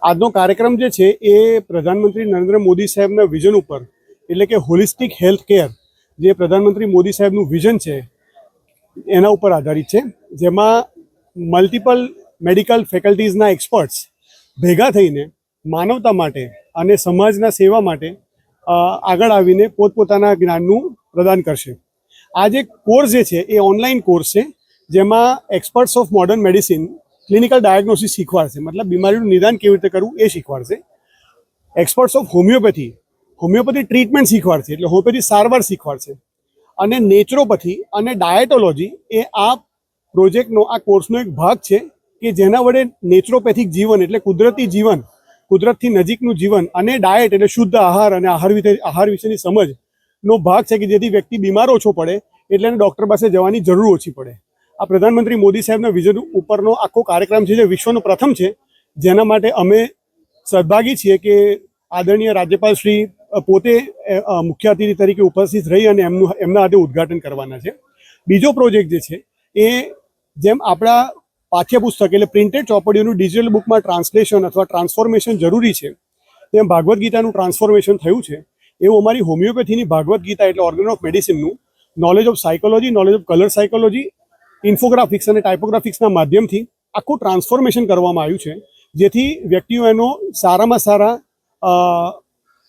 આજનો કાર્યક્રમ જે છે એ પ્રધાનમંત્રી નરેન્દ્ર મોદી સાહેબના વિઝન ઉપર, એટલે કે હોલિસ્ટિક હેલ્થ કેર, જે પ્રધાનમંત્રી મોદી સાહેબનું વિઝન છે એના ઉપર આધારિત છે, જેમાં મલ્ટિપલ મેડિકલ ફેકલ્ટીઝના એક્સપર્ટ્સ ભેગા થઈને માનવતા માટે અને સમાજના સેવા માટે આગળ આવીને પોતપોતાના જ્ઞાનનું પ્રદાન કરશે. આ જે કોર્સ જે છે એ ઓનલાઈન કોર્સ છે, જેમાં experts of modern medicine clinical diagnosis શીખવાડશે, મતલબ બીમારીનું નિદાન કેવી રીતે કરવું એ શીખવાડશે. એક્સપર્ટ્સ ઓફ હોમિયોપેથી ટ્રીટમેન્ટ શીખવાડશે, એટલે હોમિયોપેથી સારવાર શીખવાડશે. અને નેચરોપેથી અને ડાયટોલોજી એ આ પ્રોજેક્ટનો, આ કોર્સનો એક ભાગ છે કે જેના વડે નેચરોપેથિક જીવન એટલે કુદરતી જીવન, કુદરતથી નજીકનું જીવન, અને ડાયટ એટલે શુદ્ધ આહાર અને આહાર વિશેની સમજનો ભાગ છે કે જેથી વ્યક્તિ બીમાર ઓછો પડે, એટલે એને ડૉક્ટર પાસે જવાની જરૂર ઓછી પડે. આ પ્રધાનમંત્રી મોદી સાહેબના વિઝન ઉપરનો આખો કાર્યક્રમ છે, જે વિશ્વનો પ્રથમ છે, જેના માટે અમે સદભાગી છીએ કે આદરણીય રાજ્યપાલ શ્રી પોતે મુખ્ય અતિથિ તરીકે ઉપસ્થિત રહી અને એમના હાથે ઉદ્ઘાટન કરવાના છે. બીજો પ્રોજેક્ટ જે છે એ જેમ આપણા પાઠ્યપુસ્તક એટલે પ્રિન્ટેડ ચોપડીઓનું ડિજિટલ બુકમાં ટ્રાન્સલેશન અથવા ટ્રાન્સફોર્મેશન જરૂરી છે, તેમ ભાગવદ્ ગીતાનું ટ્રાન્સફોર્મેશન થયું છે. એવું અમારી હોમિયોપેથીની ભાગવદ્ ગીતા એટલે ઓર્ગન ઓફ મેડિસિનનું knowledge of psychology, knowledge of colour psychology, infographics અને ટાઇપોગ્રાફિક્સના માધ્યમથી આખું ટ્રાન્સફોર્મેશન કરવામાં આવ્યું છે, જેથી વ્યક્તિઓ એનો સારામાં સારા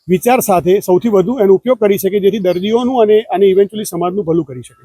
વિચાર સાથે સૌથી વધુ એનો ઉપયોગ કરી શકે, જેથી દર્દીઓનું અને ઇવેન્ચ્યુઅલી સમાજનું ભલું કરી શકે.